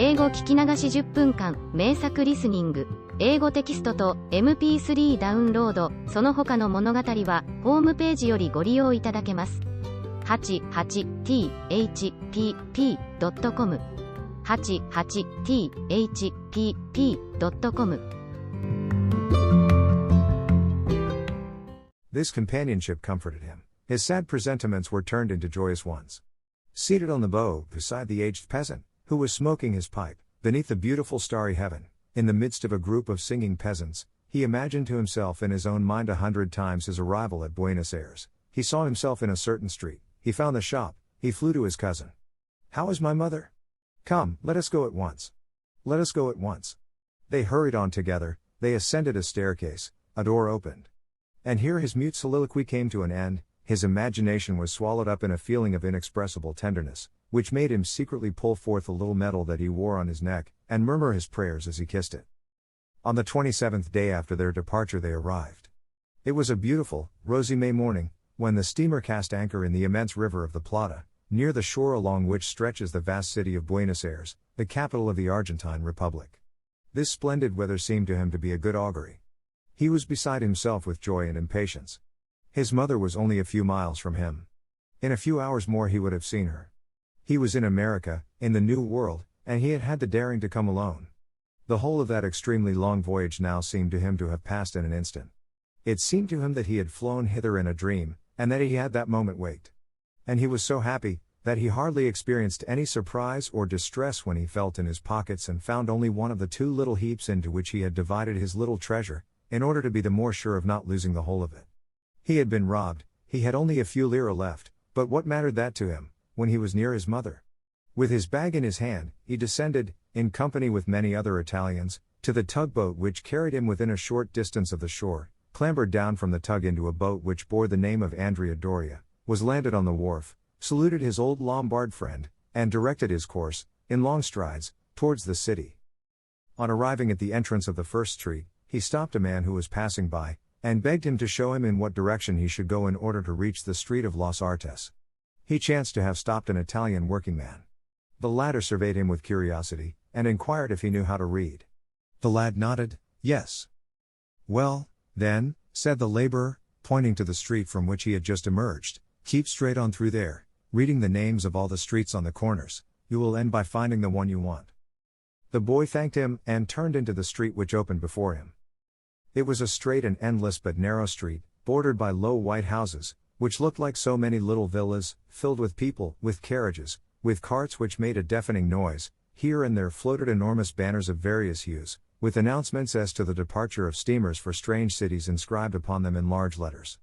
英語聞き流し10分間、名作リスニング。英語テキストと MP3 ダウンロード、その他の物語は、ホームページよりご利用いただけます。88thpp.com 88thpp.com This companionship comforted him. His sad presentiments were turned into joyous ones. Seated on the bow, beside the aged peasant, who was smoking his pipe, beneath the beautiful starry heaven, in the midst of a group of singing peasants, he imagined to himself in his own mind 100 times his arrival at Buenos Aires. He saw himself in a certain street, he found the shop, he flew to his cousin. "How is my mother? Come, let us go at once. Let us go at once." They hurried on together, they ascended a staircase, a door opened. And here his mute soliloquy came to an end. His imagination was swallowed up in a feeling of inexpressible tenderness, which made him secretly pull forth a little medal that he wore on his neck, and murmur his prayers as he kissed it. On the 27th day after their departure they arrived. It was a beautiful, rosy May morning, when the steamer cast anchor in the immense river of the Plata, near the shore along which stretches the vast city of Buenos Aires, the capital of the Argentine Republic. This splendid weather seemed to him to be a good augury. He was beside himself with joy and impatience. His mother was only a few miles from him. In a few hours more he would have seen her. He was in America, in the New World, and he had had the daring to come alone. The whole of that extremely long voyage now seemed to him to have passed in an instant. It seemed to him that he had flown hither in a dream, and that he had that moment waked. And he was so happy, that he hardly experienced any surprise or distress when he felt in his pockets and found only one of the two little heaps into which he had divided his little treasure, in order to be the more sure of not losing the whole of it. He had been robbed, he had only a few lire left, but what mattered that to him, when he was near his mother? With his bag in his hand, he descended, in company with many other Italians, to the tugboat which carried him within a short distance of the shore, clambered down from the tug into a boat which bore the name of Andrea Doria, was landed on the wharf, saluted his old Lombard friend, and directed his course, in long strides, towards the city. On arriving at the entrance of the first street, he stopped a man who was passing by, and begged him to show him in what direction he should go in order to reach the street of Los Artes. He chanced to have stopped an Italian working man. The latter surveyed him with curiosity, and inquired if he knew how to read. The lad nodded, yes. "Well, then," said the laborer, pointing to the street from which he had just emerged, "keep straight on through there, reading the names of all the streets on the corners, you will end by finding the one you want." The boy thanked him, and turned into the street which opened before him. It was a straight and endless but narrow street, bordered by low white houses, which looked like so many little villas, filled with people, with carriages, with carts which made a deafening noise. Here and there floated enormous banners of various hues, with announcements as to the departure of steamers for strange cities inscribed upon them in large letters.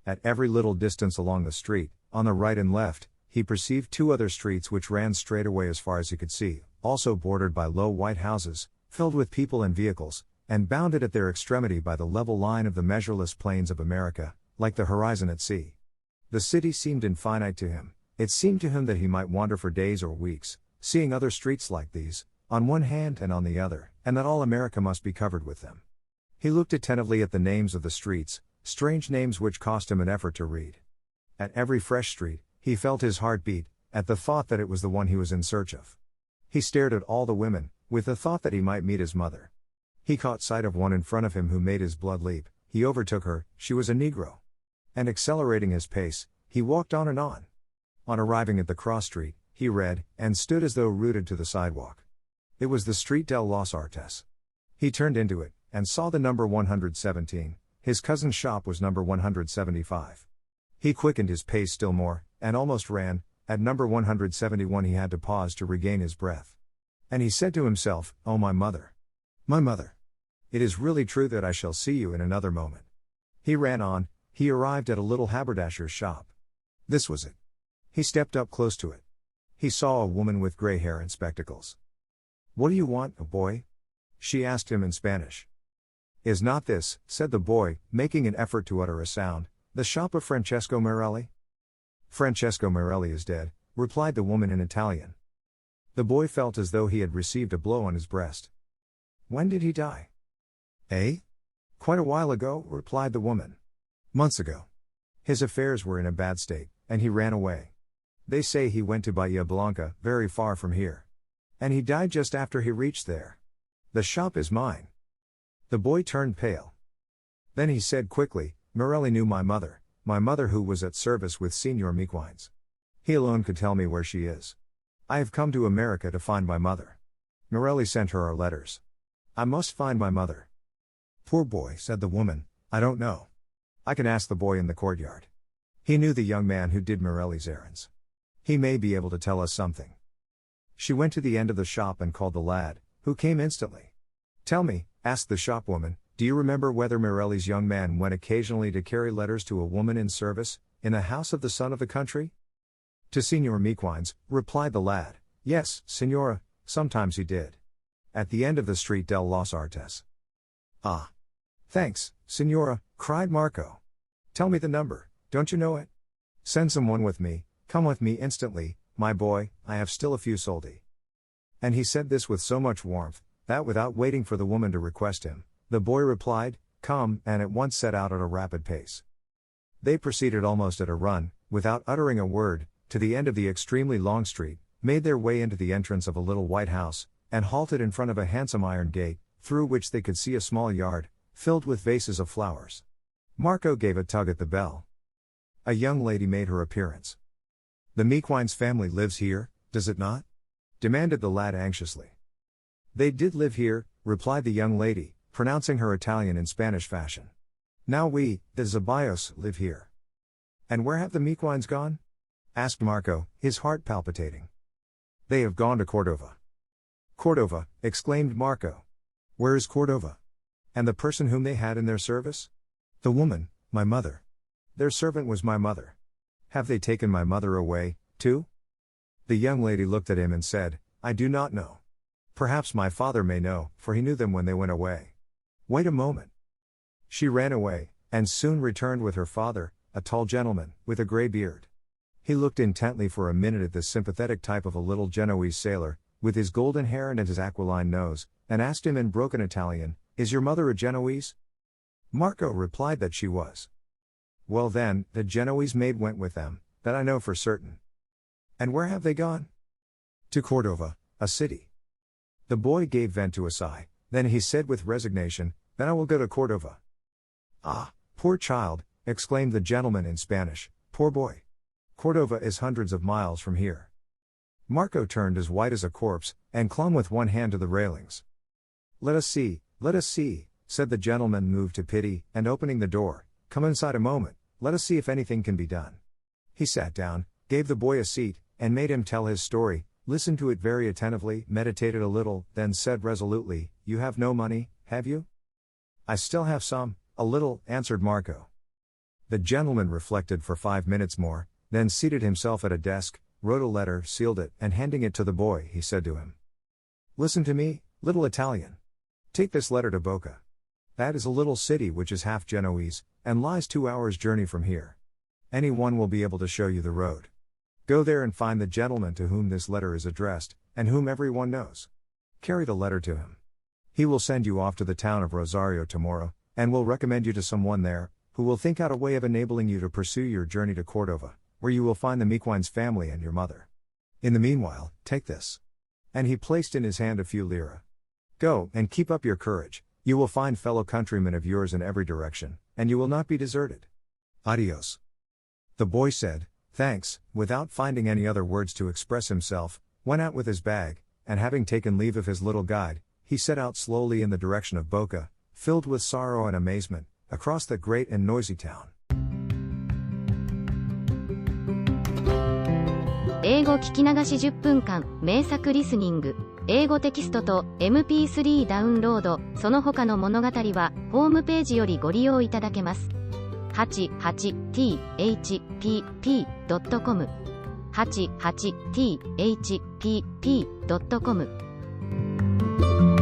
At every little distance along the street, on the right and left, he perceived two other streets which ran straight away as far as he could see, also bordered by low white houses, filled with people and vehicles, and bounded at their extremity by the level line of the measureless plains of America, like the horizon at sea. The city seemed infinite to him. It seemed to him that he might wander for days or weeks, seeing other streets like these, on one hand and on the other, and that all America must be covered with them. He looked attentively at the names of the streets, strange names which cost him an effort to read. At every fresh street, he felt his heart beat, at the thought that it was the one he was in search of. He stared at all the women, with the thought that he might meet his mother. He caught sight of one in front of him who made his blood leap. He overtook her, she was a Negro. And accelerating his pace, he walked on and on. On arriving at the cross street, he read, and stood as though rooted to the sidewalk. It was the Street del Los Artes. He turned into it, and saw the number 117, his cousin's shop was number 175. He quickened his pace still more, and almost ran. At number 171 he had to pause to regain his breath. And he said to himself, "Oh my mother! My mother! It is really true that I shall see you in another moment." He ran on, he arrived at a little haberdasher's shop. This was it. He stepped up close to it. He saw a woman with gray hair and spectacles. "What do you want, boy?" she asked him in Spanish. "Is not this," said the boy, making an effort to utter a sound, "the shop of Francesco Morelli?" "Francesco Morelli is dead," replied the woman in Italian. The boy felt as though he had received a blow on his breast. "When did he die?" "Eh? Quite a while ago," replied the woman. "Months ago. His affairs were in a bad state, and he ran away. They say he went to Bahia Blanca, very far from here. And he died just after he reached there. The shop is mine. The boy turned pale. Then he said quickly, Morelli knew my mother who was at service with Signor Mequines. He alone could tell me where she is. I have come to America to find my mother. Morelli sent her our letters. I must find my mother. Poor boy, said the woman, I don't know. I can ask the boy in the courtyard. He knew the young man who did Morelli's errands. He may be able to tell us something. She went to the end of the shop and called the lad, who came instantly. Tell me, asked the shopwoman, do you remember whether Morelli's young man went occasionally to carry letters to a woman in service, in the house of the son of the country? To Signor Mequines, replied the lad. Yes, signora, sometimes he did. At the end of the street del Los Artes. Ah. Thanks, signora, cried Marco. Tell me the number, don't you know it? Send someone with me, come with me instantly, my boy, I have still a few soldi. And he said this with so much warmth, that without waiting for the woman to request him, the boy replied, come, and at once set out at a rapid pace. They proceeded almost at a run, without uttering a word, to the end of the extremely long street, made their way into the entrance of a little white house, and halted in front of a handsome iron gate, through which they could see a small yard, filled with vases of flowers. Marco gave a tug at the bell. A young lady made her appearance. The Mequines family lives here, does it not? Demanded the lad anxiously. They did live here, replied the young lady, pronouncing her Italian in Spanish fashion. Now we, the Zabayos, live here. And where have the Mequines gone? Asked Marco, his heart palpitating. They have gone to Cordova. Cordova, exclaimed Marco. Where is Cordova? And the person whom they had in their service? The woman, my mother. Their servant was my mother. Have they taken my mother away, too? The young lady looked at him and said, I do not know. Perhaps my father may know, for he knew them when they went away. Wait a moment. She ran away, and soon returned with her father, a tall gentleman, with a grey beard. He looked intently for a minute at this sympathetic type of a little Genoese sailor, with his golden hair and his aquiline nose, and asked him in broken Italian, Is your mother a Genoese? Marco replied that she was. Well then, the Genoese maid went with them, that I know for certain. And where have they gone? To Cordova, a city. The boy gave vent to a sigh, then he said with resignation, Then I will go to Cordova. Ah, poor child, exclaimed the gentleman in Spanish, poor boy. Cordova is hundreds of miles from here. Marco turned as white as a corpse, and clung with one hand to the railings. Let us see, said the gentleman moved to pity, and opening the door, Come inside a moment, let us see if anything can be done. He sat down, gave the boy a seat, and made him tell his story, listened to it very attentively, meditated a little, then said resolutely, You have no money, have you? I still have some, a little, answered Marco. The gentleman reflected for 5 minutes more, then seated himself at a desk, wrote a letter, sealed it, and handing it to the boy, he said to him. Listen to me, little Italian. Take this letter to Boca. That is a little city which is half Genoese, and lies 2 hours' journey from here. Any one will be able to show you the road. Go there and find the gentleman to whom this letter is addressed, and whom everyone knows. Carry the letter to him. He will send you off to the town of Rosario tomorrow, and will recommend you to someone there, who will think out a way of enabling you to pursue your journey to Cordova, where you will find the Mequines family and your mother. In the meanwhile, take this. And he placed in his hand a few lire. Go, and keep up your courage, you will find fellow countrymen of yours in every direction, and you will not be deserted. Adios. The boy said, Thanks, without finding any other words to express himself, went out with his bag, and having taken leave of his little guide, he set out slowly in the direction of Boca, filled with sorrow and amazement, across the great and noisy town. 英語聞き流し10分間、名作リスニング。英語テキストと MP3 ダウンロード、その他の物語は、ホームページよりご利用いただけます。88thpp.com 88thpp.com